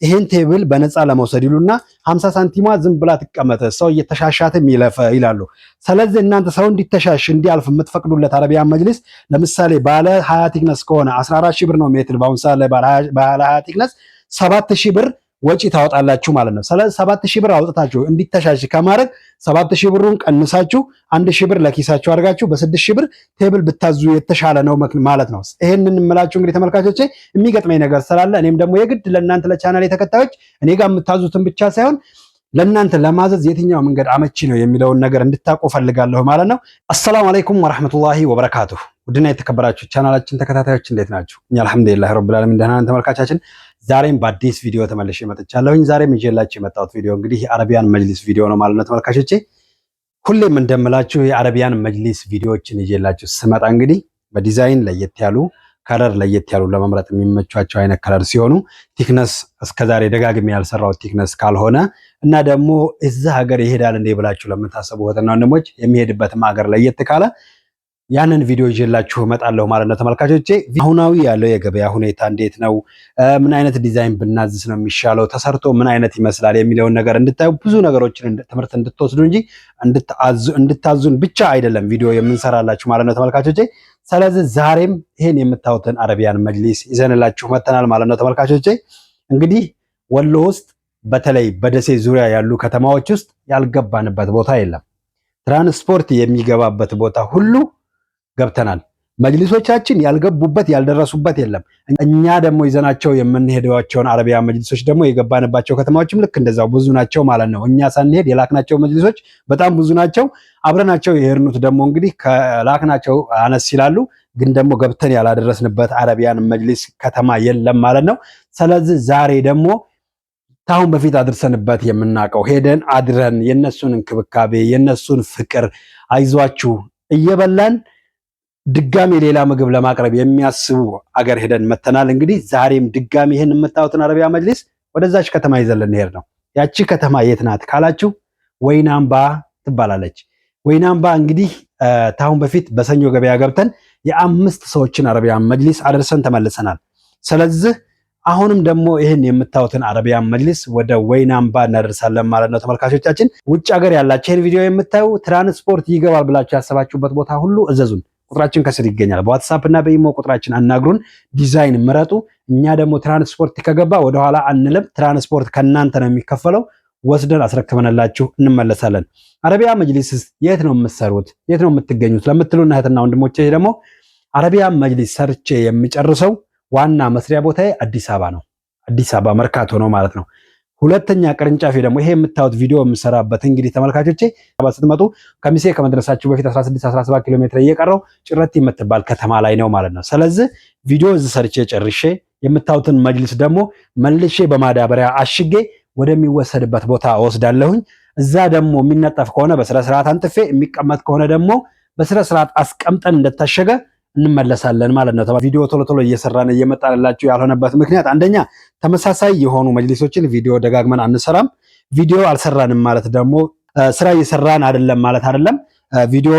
ይሄን ቴብል በነፃ ለመውሰድ ይሉና 50 ሳንቲሟ ዝም ብላ ትቀመጥ፣ ሰው እየተሻሻተም ይለፈ ይላሉ። ስለዚህ እናንተ ሰው እንዲተሻሽ እንዲያልፍ የምትፈቅዱለት አረቢያን መጅሊስ ለምሳሌ ባለ 20 ቲክነስ ከሆነ 14 ሺህ ብር ነው ሜትር። በአሁን ሰዓት ላይ ባለ 20 ቲክነስ 7000 ብር ወጪ ታወጣላችሁ ማለት ነው። ስለዚህ 7000 ብር አውጥታችሁ እንዲተሻሽ ከማድረግ 7000 ብሩን ቀንሳችሁ 1000 ብር ለኪሳችሁ አድርጋችሁ በ6000 ብር ቴብል ብታዙ የተሻለ ነው ማለት ነው። ይሄንን እምላችሁ እንግዲህ ተመልካቾቼ የሚገጥመኝ ነገር ስላለ እኔም ደግሞ የግድ ለእናንተ ለቻናሌ ተከታዮች እኔ ጋር የምታዙትን ብቻ ሳይሆን ለእናንተ ለማዘዝ የትኛው መንገድ አመቺ ነው የሚለውን ነገር እንድታውቁ ፈልጋለሁ ማለት ነው። አሰላሙ አለይኩም ወራህመቱላሂ ወበረካቱሁ። ውድና የተከበራችሁ ቻናላችን ተከታታዮች እንዴት ናችሁ? እኛ አልሐምዱሊላህ ረብል ዓለሚን ደህና ነን ተመልካቻችን። ዛሬም በአዲስ ቪዲዮ ተመልሼ መጥቻለሁኝ። ዛሬም ይዤላችሁ የመጣሁት ቪዲዮ እንግዲህ የአረቢያን መጅሊስ ቪዲዮ ነው ማለት ነው ተመልካቾቼ። ሁሌም እንደምላችሁ የአረቢያን መጅሊስ ቪዲዮዎችን ይዤላችሁ ስመጣ እንግዲህ በዲዛይን ለየት ያሉ ከለር ለየት ያሉ ለመምረጥ የሚመቿቸው አይነት ከለር ሲሆኑ ቲክነስ እስከዛሬ ደጋግሜ ያልሰራሁት ቲክነስ ካልሆነ እና ደግሞ እዛ ሀገር ይሄዳል እንዴ ብላችሁ ለምታስቡ እህትና ወንድሞች የሚሄድበትም ሀገር ለየት ካለ ያንን ቪዲዮ ይዤላችሁ እመጣለሁ ማለት ነው ተመልካቾቼ። አሁናዊ ያለው የገበያ ሁኔታ እንዴት ነው፣ ምን አይነት ዲዛይን ብናዝስ ነው የሚሻለው፣ ተሰርቶ ምን አይነት ይመስላል የሚለውን ነገር እንድታዩ ብዙ ነገሮችን ትምህርት እንድትወስዱ እንጂ እንድታዙን ብቻ አይደለም ቪዲዮ የምንሰራላችሁ ማለት ነው ተመልካቾቼ። ስለዚህ ዛሬም ይሄን የምታዩትን አረቢያን መጅሊስ ይዘንላችሁ መተናል ማለት ነው ተመልካቾቼ። እንግዲህ ወሎ ውስጥ በተለይ በደሴ ዙሪያ ያሉ ከተማዎች ውስጥ ያልገባንበት ቦታ የለም። ትራንስፖርት የሚገባበት ቦታ ሁሉ ገብተናል። መጅሊሶቻችን ያልገቡበት ያልደረሱበት የለም። እኛ ደግሞ ይዘናቸው የምንሄዳቸውን አረቢያን መጅሊሶች ደግሞ የገባንባቸው ከተማዎችም ልክ እንደዛው ብዙ ናቸው ማለት ነው። እኛ ሳንሄድ የላክናቸው መጅሊሶች በጣም ብዙ ናቸው። አብረናቸው የሄድኑት ደግሞ እንግዲህ ከላክናቸው አነስ ይላሉ፣ ግን ደግሞ ገብተን ያላደረስንበት አረቢያን መጅሊስ ከተማ የለም ማለት ነው። ስለዚህ ዛሬ ደግሞ ታሁን በፊት አድርሰንበት የምናውቀው ሄደን አድረን የነሱን እንክብካቤ የነሱን ፍቅር አይዟችሁ እየበላን ድጋሚ ሌላ ምግብ ለማቅረብ የሚያስቡ አገር ሄደን መተናል። እንግዲህ ዛሬም ድጋሚ ይሄን የምታዩትን አረቢያን መጅሊስ ወደዛች ከተማ ይዘን ልንሄድ ነው። ያቺ ከተማ የት ናት ካላችሁ ወይናምባ ትባላለች። ወይናምባ እንግዲህ ታሁን በፊት በሰኞ ገበያ ገብተን የአምስት ሰዎችን አረቢያን መጅሊስ አድርሰን ተመልሰናል። ስለዚህ አሁንም ደግሞ ይህን የምታዩትን አረቢያን መጅሊስ ወደ ወይናምባ እናደርሳለን ማለት ነው ተመልካቾቻችን። ውጭ ሀገር ያላችሁ ይህን ቪዲዮ የምታዩ ትራንስፖርት ይገባል ብላችሁ ያሰባችሁበት ቦታ ሁሉ እዘዙን። ቁጥራችን ከስር ይገኛል። በዋትስአፕ እና በኢሞ ቁጥራችን አናግሩን፣ ዲዛይን ምረጡ። እኛ ደግሞ ትራንስፖርት ከገባ ወደኋላ አንልም። ትራንስፖርት ከእናንተ ነው የሚከፈለው። ወስደን አስረክበንላችሁ እንመለሳለን። አረቢያን መጅሊስ የት ነው የምትሰሩት፣ የት ነው የምትገኙት ለምትሉና እህትና ወንድሞቼ ደግሞ አረቢያን መጅሊስ ሰርቼ የሚጨርሰው ዋና መስሪያ ቦታዬ አዲስ አበባ ነው። አዲስ አበባ መርካቶ ነው ማለት ነው። ሁለተኛ ቅርንጫፌ ደግሞ ይሄ የምታዩት ቪዲዮ የምሰራበት እንግዲህ ተመልካቾቼ ስትመጡ ከሚሴ ከመድረሳችሁ በፊት 16-17 ኪሎ ሜትር እየቀረው ጭረቲ የምትባል ከተማ ላይ ነው ማለት ነው። ስለዚህ ቪዲዮ እዚህ ሰርቼ ጨርሼ የምታዩትን መጅሊስ ደግሞ መልሼ በማዳበሪያ አሽጌ ወደሚወሰድበት ቦታ ወስዳለሁኝ። እዛ ደግሞ የሚነጠፍ ከሆነ በስነ ስርዓት አንጥፌ የሚቀመጥ ከሆነ ደግሞ በስነ ስርዓት አስቀምጠን እንደታሸገ እንመለሳለን ማለት ነው። ቪዲዮ ቶሎ ቶሎ እየሰራን እየመጣላችሁ ያልሆነበት ምክንያት አንደኛ ተመሳሳይ የሆኑ መጅሊሶችን ቪዲዮ ደጋግመን አንሰራም። ቪዲዮ አልሰራንም ማለት ደግሞ ስራ እየሰራን አይደለም ማለት አይደለም። ቪዲዮ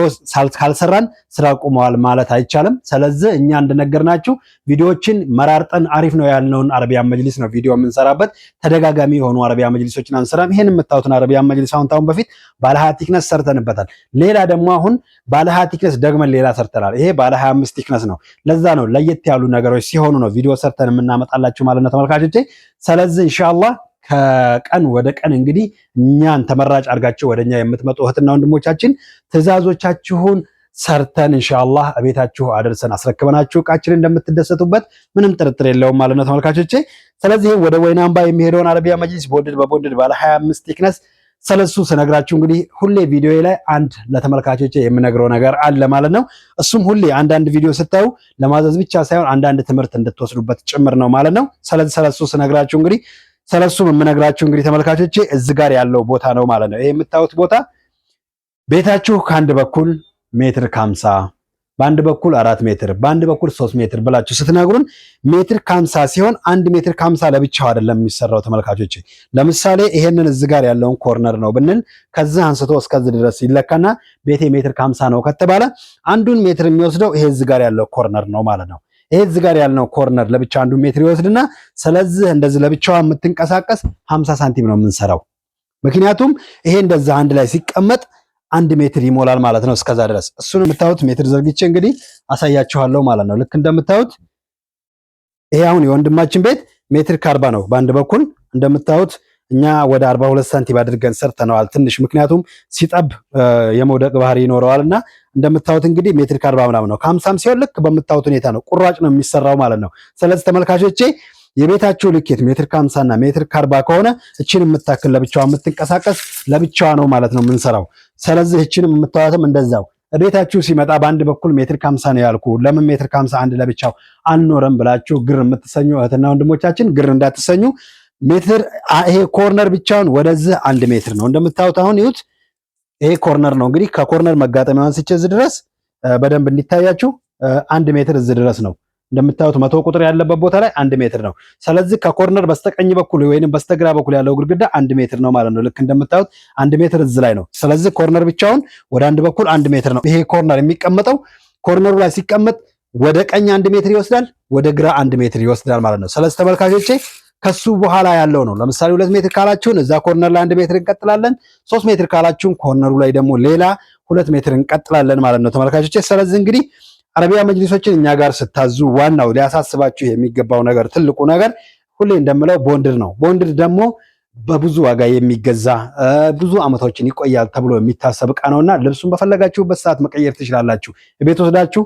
ካልሰራን ስራ ቆመዋል ማለት አይቻልም። ስለዚህ እኛ እንደነገርናችሁ ቪዲዮዎችን መራርጠን አሪፍ ነው ያልነውን አረቢያን መጅሊስ ነው ቪዲዮ የምንሰራበት። ተደጋጋሚ የሆኑ አረቢያን መጅሊሶችን አንሰራም። ይሄን የምታዩትን አረቢያን መጅሊስ አሁን በፊት ባለ 20 ቲክነስ ሰርተንበታል። ሌላ ደግሞ አሁን ባለ 20 ቲክነስ ደግመን ሌላ ሰርተናል። ይሄ ባለ 25 ቲክነስ ነው። ለዛ ነው ለየት ያሉ ነገሮች ሲሆኑ ነው ቪዲዮ ሰርተን የምናመጣላችሁ ማለት ነው ተመልካቾቼ። ስለዚህ ኢንሻአላህ ከቀን ወደ ቀን እንግዲህ እኛን ተመራጭ አድርጋችሁ ወደኛ የምትመጡ እህትና ወንድሞቻችን ትዕዛዞቻችሁን ሰርተን ኢንሻአላህ ቤታችሁ አደርሰን አስረክበናችሁ እቃችንን እንደምትደሰቱበት ምንም ጥርጥር የለውም ማለት ነው ተመልካቾቼ። ስለዚህ ወደ ወይናምባ የሚሄደውን አረቢያን መጅሊስ በቦንድድ ባለ 25 ቲክነስ ስለሱ ስነግራችሁ እንግዲህ ሁሌ ቪዲዮ ላይ አንድ ለተመልካቾቼ የምነግረው ነገር አለ ማለት ነው። እሱም ሁሌ አንዳንድ ቪዲዮ ስታዩ ለማዘዝ ብቻ ሳይሆን አንዳንድ ትምህርት እንድትወስዱበት ጭምር ነው ማለት ነው። ስለዚህ ስለሱ ስነግራችሁ እንግዲህ ስለሱም የምነግራችሁ እንግዲህ ተመልካቾቼ እዚህ ጋር ያለው ቦታ ነው ማለት ነው። ይሄ የምታዩት ቦታ ቤታችሁ ከአንድ በኩል ሜትር ከ50 በአንድ በኩል 4 ሜትር በአንድ በኩል 3 ሜትር ብላችሁ ስትነግሩን ሜትር ከ50 ሲሆን 1 ሜትር ከ50 ለብቻው አይደለም የሚሰራው ተመልካቾቼ። ለምሳሌ ይሄንን እዚህ ጋር ያለውን ኮርነር ነው ብንል ከዚህ አንስቶ እስከዚህ ድረስ ይለካና ቤቴ ሜትር ከ50 ነው ከተባለ አንዱን ሜትር የሚወስደው ይሄ እዚህ ጋር ያለው ኮርነር ነው ማለት ነው። ይሄ እዚህ ጋር ያልነው ኮርነር ለብቻ 1 ሜትር ይወስድና ስለዚህ እንደዚህ ለብቻዋ የምትንቀሳቀስ 50 ሳንቲም ነው የምንሰራው። ምክንያቱም ይሄ እንደዛ አንድ ላይ ሲቀመጥ 1 ሜትር ይሞላል ማለት ነው። እስከዛ ድረስ እሱን የምታዩት ሜትር ዘርግቼ እንግዲህ አሳያችኋለሁ ማለት ነው። ልክ እንደምታዩት ይሄ አሁን የወንድማችን ቤት ሜትር ከ40 ነው። በአንድ በኩል እንደምታዩት እኛ ወደ 42 ሳንቲም አድርገን ሰርተነዋል ትንሽ፣ ምክንያቱም ሲጠብ የመውደቅ ባህሪ ይኖረዋልና እንደምታዩት እንግዲህ ሜትር ከ40 ምናምን ነው። ከ50 ሲሆን ልክ በምታዩት ሁኔታ ነው ቁራጭ ነው የሚሰራው ማለት ነው። ስለዚህ ተመልካቾቼ የቤታችሁ ልኬት ሜትር ከ50 እና ሜትር ከ40 ከሆነ እቺን የምታክል ለብቻዋ የምትንቀሳቀስ ለብቻዋ ነው ማለት ነው የምንሰራው። ስለዚህ እቺንም የምታዩትም እንደዛው ቤታችሁ ሲመጣ በአንድ በኩል ሜትር ከ50 ነው ያልኩ፣ ለምን ሜትር ከ50 አንድ ለብቻው አልኖረም ብላችሁ ግር የምትሰኙ እህትና ወንድሞቻችን ግር እንዳትሰኙ። ሜትር ይሄ ኮርነር ብቻውን ወደዚህ 1 ሜትር ነው እንደምታዩት። አሁን ይሁት ይሄ ኮርነር ነው እንግዲህ ከኮርነር መጋጠሚያውን ስቼ እዚህ ድረስ በደንብ እንዲታያችሁ 1 ሜትር እዚህ ድረስ ነው እንደምታዩት። 100 ቁጥር ያለበት ቦታ ላይ 1 ሜትር ነው። ስለዚህ ከኮርነር በስተቀኝ በኩል ወይንም በስተግራ በኩል ያለው ግድግዳ 1 ሜትር ነው ማለት ነው። ልክ እንደምታዩት 1 ሜትር እዚህ ላይ ነው። ስለዚህ ኮርነር ብቻውን ወደ አንድ በኩል 1 ሜትር ነው። ይሄ ኮርነር የሚቀመጠው ኮርነሩ ላይ ሲቀመጥ ወደ ቀኝ 1 ሜትር ይወስዳል፣ ወደ ግራ 1 ሜትር ይወስዳል ማለት ነው። ስለዚህ ተመልካቾቼ ከሱ በኋላ ያለው ነው። ለምሳሌ 2 ሜትር ካላችሁን እዛ ኮርነር ላይ 1 ሜትር እንቀጥላለን። 3 ሜትር ካላችሁን ኮርነሩ ላይ ደግሞ ሌላ 2 ሜትር እንቀጥላለን ማለት ነው ተመልካቾቼ። ስለዚህ እንግዲህ አረቢያ መጅሊሶችን እኛ ጋር ስታዙ ዋናው ሊያሳስባችሁ የሚገባው ነገር ትልቁ ነገር ሁሌ እንደምለው ቦንድር ነው። ቦንድር ደግሞ በብዙ ዋጋ የሚገዛ ብዙ አመቶችን ይቆያል ተብሎ የሚታሰብ ዕቃ ነውና ልብሱን በፈለጋችሁበት ሰዓት መቀየር ትችላላችሁ። ቤት ወስዳችሁ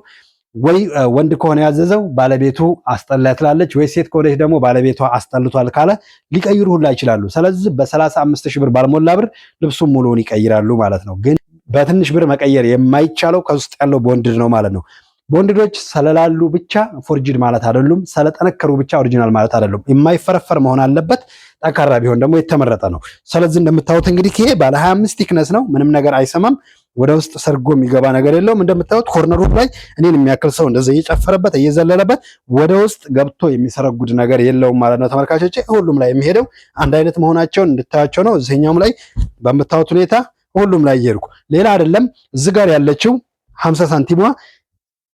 ወይ ወንድ ከሆነ ያዘዘው ባለቤቱ አስጠላ ትላለች፣ ወይ ሴት ከሆነች ደግሞ ባለቤቷ አስጠልቷል ካለ ሊቀይሩ ሁላ ይችላሉ። ስለዚህ በ35 ሺህ ብር ባልሞላ ብር ልብሱን ሙሉውን ይቀይራሉ ማለት ነው። ግን በትንሽ ብር መቀየር የማይቻለው ከውስጥ ያለው ቦንድድ ነው ማለት ነው። ቦንድዶች ስለላሉ ብቻ ፎርጅድ ማለት አይደሉም፣ ስለጠነከሩ ብቻ ኦሪጂናል ማለት አይደሉም። የማይፈረፈር መሆን አለበት። ጠንካራ ቢሆን ደግሞ የተመረጠ ነው። ስለዚህ እንደምታዩት እንግዲህ ይሄ ባለ 25 ቲክነስ ነው። ምንም ነገር አይሰማም። ወደ ውስጥ ሰርጎ የሚገባ ነገር የለውም። እንደምታዩት ኮርነሩ ላይ እኔን የሚያክል ሰው እንደዚህ እየጨፈረበት እየዘለለበት ወደ ውስጥ ገብቶ የሚሰረጉድ ነገር የለውም ማለት ነው ተመልካቾቼ። ሁሉም ላይ የሚሄደው አንድ አይነት መሆናቸውን እንድታያቸው ነው። እዚህኛውም ላይ በምታዩት ሁኔታ ሁሉም ላይ እየሄድኩ ሌላ አይደለም። እዚህ ጋር ያለችው 50 ሳንቲሟ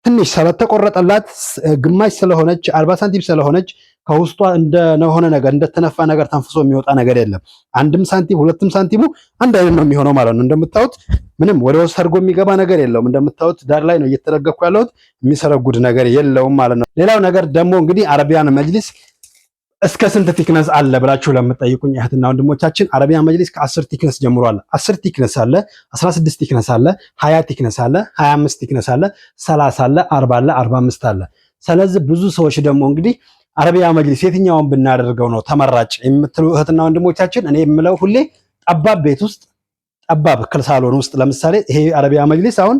ትንሽ ስለተቆረጠላት ግማሽ ስለሆነች 40 ሳንቲም ስለሆነች ከውስጧ እንደሆነ ነገር እንደተነፋ ነገር ተንፍሶ የሚወጣ ነገር የለም። 1 ሳንቲም 2 ሳንቲሙ አንድ አይነት ነው የሚሆነው ማለት ነው። እንደምታዩት ምንም ወደ ውስጥ ሰርጎ የሚገባ ነገር የለውም። እንደምታዩት ዳር ላይ ነው እየተደገፍኩ ያለሁት፣ የሚሰረጉድ ነገር የለውም ማለት ነው። ሌላው ነገር ደግሞ እንግዲህ አረቢያን መጅሊስ እስከ ስንት ቲክነስ አለ ብላችሁ ለምትጠይቁኝ እህትና ወንድሞቻችን አረቢያን መጅሊስ ከ10 ቲክነስ ጀምሮ አለ። 10 ቲክነስ አለ፣ 16 ቲክነስ አለ፣ 20 ቲክነስ አለ፣ 25 ቲክነስ አለ፣ 30 አለ፣ 40 አለ፣ 45 አለ። ስለዚህ ብዙ ሰዎች ደግሞ እንግዲህ አረቢያ መጅሊስ የትኛውን ብናደርገው ነው ተመራጭ የምትሉ እህትና ወንድሞቻችን፣ እኔ የምለው ሁሌ ጠባብ ቤት ውስጥ ጠባብ ሳሎን ውስጥ ለምሳሌ ይሄ አረቢያ መጅሊስ አሁን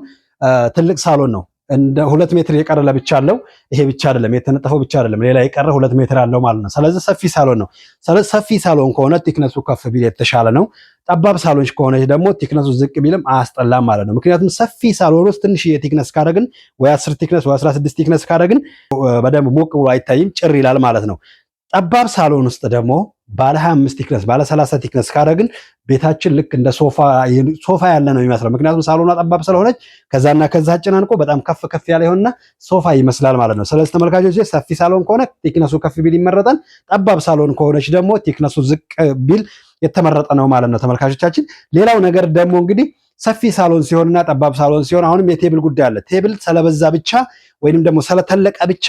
ትልቅ ሳሎን ነው። እንደ 2 ሜትር የቀረ ለብቻ አለው። ይሄ ብቻ አይደለም የተነጠፈው ብቻ አይደለም፣ ሌላ የቀረ 2 ሜትር አለው ማለት ነው። ስለዚህ ሰፊ ሳሎን ነው። ስለዚህ ሰፊ ሳሎን ከሆነ ቲክነሱ ከፍ ቢል የተሻለ ነው። ጠባብ ሳሎን ከሆነች ደግሞ ቲክነሱ ዝቅ ቢልም አያስጠላም ማለት ነው። ምክንያቱም ሰፊ ሳሎን ውስጥ ትንሽ የቲክነስ ካደረግን ወይ 10 ቲክነስ ወይ 16 ቲክነስ ካደረግን በደንብ ሞቅ ብሎ አይታይም፣ ጭር ይላል ማለት ነው። ጠባብ ሳሎን ውስጥ ደግሞ ባለ 25 ቲክነስ ባለ 30 ቲክነስ ካደረግን ቤታችን ልክ እንደ ሶፋ ያለ ነው የሚመስለው። ምክንያቱም ሳሎኗ ጠባብ ስለሆነች ከዛና ከዛ አጨናንቆ በጣም ከፍ ያለ ይሆንና ሶፋ ይመስላል ማለት ነው። ስለዚህ ተመልካቾች ሰፊ ሳሎን ከሆነ ቲክነሱ ከፍ ቢል ይመረጣል። ጠባብ ሳሎን ከሆነች ደግሞ ቲክነሱ ዝቅ ቢል የተመረጠ ነው ማለት ነው ተመልካቾቻችን። ሌላው ነገር ደግሞ እንግዲህ ሰፊ ሳሎን ሲሆንና ጠባብ ሳሎን ሲሆን አሁንም የቴብል ጉዳይ አለ። ቴብል ስለበዛ ብቻ ወይንም ደግሞ ስለተለቀ ብቻ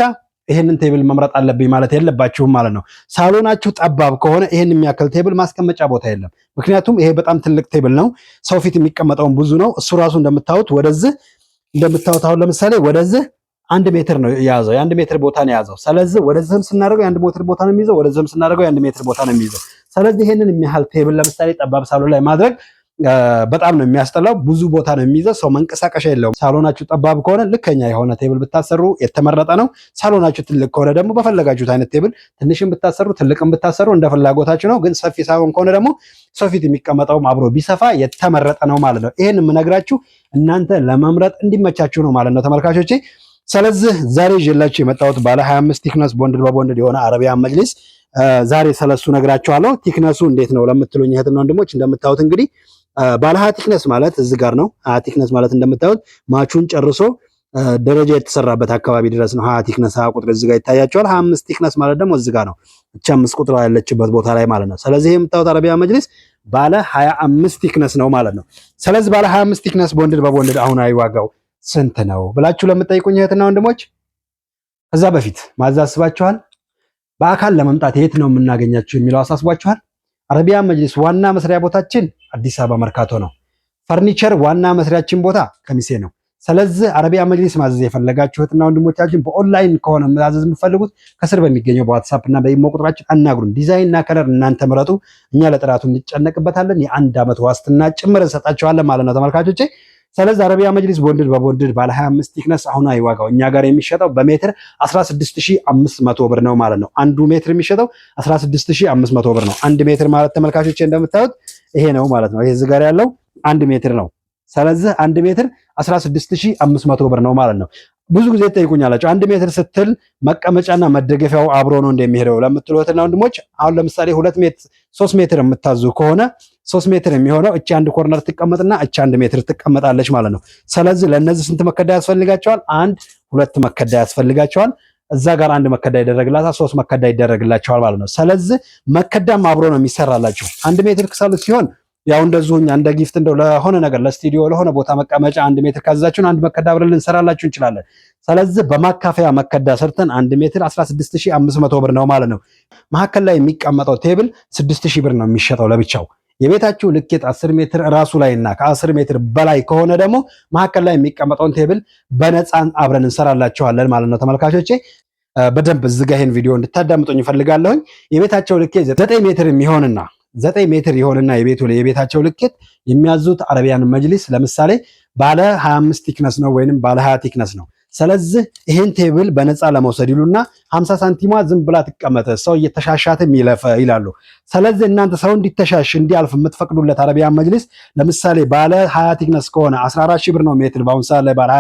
ይሄንን ቴብል መምረጥ አለብኝ ማለት የለባችሁም ማለት ነው። ሳሎናችሁ ጠባብ ከሆነ ይሄን የሚያክል ቴብል ማስቀመጫ ቦታ የለም። ምክንያቱም ይሄ በጣም ትልቅ ቴብል ነው። ሰው ፊት የሚቀመጠውን ብዙ ነው። እሱ ራሱ እንደምታዩት አሁን ለምሳሌ ወደዚህ 1 ሜትር ነው የያዘው፣ የ1 ሜትር ቦታ ነው የያዘው። ስለዚህ ወደዚህም ስናደርገው የ1 ሜትር ቦታ ነው የሚይዘው፣ ወደዚህም ስናደርገው የ1 ሜትር ቦታ ነው የሚይዘው። ስለዚህ ይሄንን የሚያህል ቴብል ለምሳሌ ጠባብ ሳሎን ላይ ማድረግ በጣም ነው የሚያስጠላው። ብዙ ቦታ ነው የሚይዘው። ሰው መንቀሳቀሻ የለውም። ሳሎናችሁ ጠባብ ከሆነ ልከኛ የሆነ ቴብል ብታሰሩ የተመረጠ ነው። ሳሎናችሁ ትልቅ ከሆነ ደግሞ በፈለጋችሁት አይነት ቴብል ትንሽም ብታሰሩ ትልቅም ብታሰሩ እንደ ፍላጎታችሁ ነው። ግን ሰፊ ሳሎን ከሆነ ደግሞ ሰው ፊት የሚቀመጠውም አብሮ ቢሰፋ የተመረጠ ነው ማለት ነው። ይሄን የምነግራችሁ እናንተ ለመምረጥ እንዲመቻችሁ ነው ማለት ነው ተመልካቾቼ። ስለዚህ ዛሬ ይዤላችሁ የመጣሁት ባለ 25 ቲክነስ ቦንድድ በቦንድድ የሆነ አረቢያን መጅሊስ ዛሬ ስለሱ ነግራችኋለሁ። ቲክነሱ እንዴት ነው ለምትሉኝ እህትና ወንድሞች እንደምታዩት እንግዲህ ባለ 20 ቲክነስ ማለት እዚህ ጋር ነው። 20 ቲክነስ ማለት እንደምታዩት ማቹን ጨርሶ ደረጃ የተሰራበት አካባቢ ድረስ ነው 20 ቲክነስ 20 ቁጥር እዚህ ጋር ይታያቸዋል። 25 ቲክነስ ማለት ደግሞ እዚህ ጋር ነው እቺ 5 ቁጥር ያለችበት ቦታ ላይ ማለት ነው። ስለዚህ የምታዩት አረቢያ መጅሊስ ባለ 25 ቲክነስ ነው ማለት ነው። ስለዚህ ባለ 25 ቲክነስ ቦንድድ በቦንድድ አሁናዊ ዋጋው ስንት ነው ብላችሁ ለምትጠይቁኝ እህትና ወንድሞች ከዛ በፊት ማዛስባችኋል በአካል ለመምጣት የት ነው የምናገኛችሁ የሚለው አሳስቧችኋል። አረቢያ መጅሊስ ዋና መስሪያ ቦታችን አዲስ አበባ መርካቶ ነው። ፈርኒቸር ዋና መስሪያችን ቦታ ከሚሴ ነው። ስለዚህ አረቢያ መጅሊስ ማዘዝ የፈለጋችሁ እህትና ወንድሞቻችን በኦንላይን ከሆነ ማዘዝ የምትፈልጉት ከስር በሚገኘው በዋትስአፕ እና በኢሞ ቁጥራችን አናግሩን። ዲዛይን እና ከለር እናንተ ምረጡ፣ እኛ ለጥራቱ እንጨነቅበታለን። የ1 ዓመት ዋስትና ጭምር እንሰጣቸዋለን ማለት ነው ተመልካቾቼ። ስለዚህ አረቢያ መጅሊስ ቦንድድ በቦንድድ ባለ 25 ቲክነስ አሁናዊ ዋጋው እኛ ጋር የሚሸጠው በሜትር 16500 ብር ነው ማለት ነው። አንዱ ሜትር የሚሸጠው 16500 ብር ነው። 1 ሜትር ማለት ተመልካቾቼ እንደምታዩት ይሄ ነው ማለት ነው። ይሄ እዚህ ጋር ያለው 1 ሜትር ነው። ስለዚህ 1 ሜትር 16500 ብር ነው ማለት ነው። ብዙ ጊዜ ትጠይቁኛላችሁ 1 ሜትር ስትል መቀመጫና መደገፊያው አብሮ ነው እንደሚሄደው ለምትሉትና ወንድሞች አሁን ለምሳሌ 2 ሜትር 3 ሜትር የምታዙ ከሆነ 3 ሜትር የሚሆነው እቺ አንድ ኮርነር ትቀመጥና እቺ 1 ሜትር ትቀመጣለች ማለት ነው። ስለዚህ ለነዚህ ስንት መከዳ ያስፈልጋቸዋል? 2 መከዳ ያስፈልጋቸዋል። እዛ ጋር 1 መከዳ ይደረግላታል፣ 3 መከዳ ይደረግላቸዋል ማለት ነው። ስለዚህ መከዳም አብሮ ነው የሚሰራላችሁ። 1 ሜትር ክሰሉ ሲሆን ያው እንደዚሁኛ እንደ ጊፍት እንደው ለሆነ ነገር ለስቱዲዮ ለሆነ ቦታ መቀመጫ 1 ሜትር ካዛችሁን 1 መከዳ አብረን ልንሰራላችሁ እንችላለን። ስለዚህ በማካፈያ መከዳ ሰርተን 1 ሜትር 16500 ብር ነው ማለት ነው። መሀከል ላይ የሚቀመጠው ቴብል 6000 ብር ነው የሚሸጠው ለብቻው። የቤታችሁ ልኬት 10 ሜትር ራሱ ላይና ከ10 ሜትር በላይ ከሆነ ደግሞ መሀከል ላይ የሚቀመጠውን ቴብል በነፃ አብረን እንሰራላችኋለን ማለት ነው ተመልካቾቼ። በደንብ እዚህ ጋር ይሄን ቪዲዮ እንድታዳምጡኝ እፈልጋለሁኝ። የቤታቸው ልኬት 9 ሜትር የሚሆንና 9 ሜትር የሆነና የቤታቸው ልኬት የሚያዙት አረቢያን መጅሊስ ለምሳሌ ባለ 25 ቲክነስ ነው ወይንም ባለ 20 ቲክነስ ነው። ስለዚህ ይሄን ቴብል በነፃ ለመውሰድ ይሉና 50 ሳንቲሟ ዝም ብላ ትቀመጠ ሰው እየተሻሻተም ይለፈ ይላሉ። ስለዚህ እናንተ ሰው እንዲተሻሽ እንዲያልፍ የምትፈቅዱለት አረቢያን መጅሊስ ለምሳሌ ባለ 20 ቲክነስ ከሆነ 14000 ብር ነው ሜትር። በአሁን ሰዓት ላይ ባለ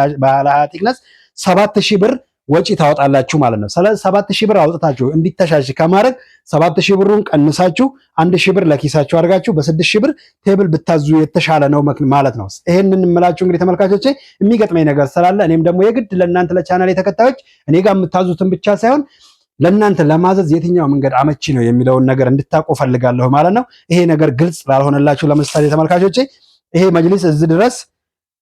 20 ቲክነስ 7000 ብር ወጪ ታወጣላችሁ ማለት ነው። ስለዚህ 7000 ብር አውጥታችሁ እንዲተሻሽ ከማድረግ 7000 ብሩን ቀንሳችሁ 1000 ብር ለኪሳችሁ አድርጋችሁ በ6000 ብር ቴብል ብታዙ የተሻለ ነው ማለት ነው። ይሄንን እንምላችሁ እንግዲህ ተመልካቾቼ የሚገጥመኝ ነገር ስላለ እኔም ደግሞ የግድ ለእናንተ ለቻናሌ ተከታዮች እኔ ጋር የምታዙትን ብቻ ሳይሆን ለእናንተ ለማዘዝ የትኛው መንገድ አመቺ ነው የሚለውን ነገር እንድታውቁ ፈልጋለሁ ማለት ነው። ይሄ ነገር ግልጽ ላልሆነላችሁ ለምሳሌ ተመልካቾቼ ይሄ መጅሊስ እዚህ ድረስ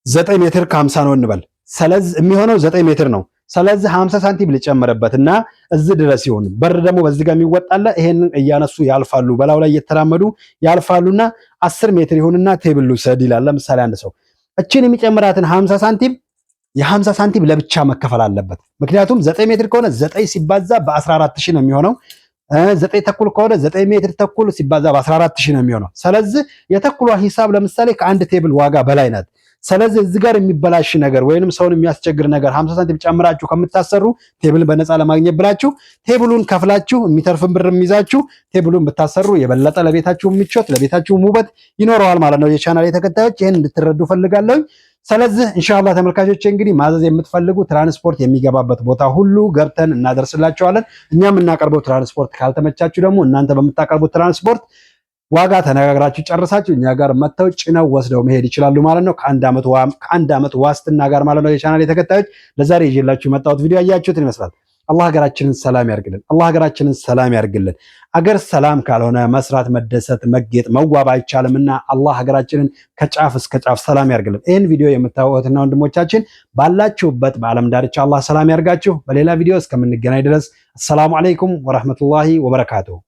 9 ሜትር ከ50 ነው እንበል። ስለዚህ የሚሆነው 9 ሜትር ነው። ስለዚህ 50 ሳንቲም ልጨምርበትና እዚህ ድረስ ይሁን። በር ደግሞ በዚህ ጋር የሚወጣለ ይሄንን እያነሱ ያልፋሉ፣ በላው ላይ እየተራመዱ ያልፋሉና 10 ሜትር ይሁንና ቴብል ልውሰድ ይላል። ለምሳሌ አንድ ሰው እቺን የሚጨምራትን 50 ሳንቲም የ50 ሳንቲም ለብቻ መከፈል አለበት። ምክንያቱም 9 ሜትር ከሆነ 9 ሲባዛ በ14000 ነው የሚሆነው። 9 ተኩል ከሆነ 9 ሜትር ተኩል ሲባዛ በ14000 ነው የሚሆነው። ስለዚህ የተኩሏ ሂሳብ ለምሳሌ ከአንድ ቴብል ዋጋ በላይ ናት። ስለዚህ እዚህ ጋር የሚበላሽ ነገር ወይንም ሰውን የሚያስቸግር ነገር 50 ሳንቲም ጨምራችሁ ከምታሰሩ ቴብልን በነፃ ለማግኘት ብላችሁ ቴብሉን ከፍላችሁ የሚተርፍን ብር ይዛችሁ ቴብሉን ብታሰሩ የበለጠ ለቤታችሁ ምቾት ለቤታችሁ ውበት ይኖረዋል ማለት ነው። የቻናሌ ተከታዮች ይሄን እንድትረዱ ፈልጋለሁ። ስለዚህ ኢንሻአላህ ተመልካቾቼ እንግዲህ ማዘዝ የምትፈልጉ ትራንስፖርት የሚገባበት ቦታ ሁሉ ገብተን እናደርስላችኋለን። እኛም እናቀርበው ትራንስፖርት ካልተመቻችሁ ደግሞ እናንተ በምታቀርቡት ትራንስፖርት ዋጋ ተነጋግራችሁ ጨርሳችሁ እኛ ጋር መተው ጭነው ወስደው መሄድ ይችላሉ ማለት ነው። ከአንድ ዓመት ዋስትና ጋር ማለት ነው። የቻናሌ ተከታዮች ለዛሬ ይዤላችሁ የመጣሁት ቪዲዮ አያችሁትን ይመስላል። አላህ ሀገራችንን ሰላም ያርግልን። አላህ ሀገራችንን ሰላም ያርግልን። አገር ሰላም ካልሆነ መስራት፣ መደሰት፣ መጌጥ፣ መዋብ አይቻልምና አላህ ሀገራችንን ከጫፍ እስከ ጫፍ ሰላም ያርግልን። ይህን ቪዲዮ የምታዩትና ወንድሞቻችን ባላችሁበት በዓለም ዳርቻ አላህ ሰላም ያርጋችሁ። በሌላ ቪዲዮ እስከምንገናኝ ድረስ አሰላሙ አለይኩም ወራህመቱላሂ ወበረካቱሁ።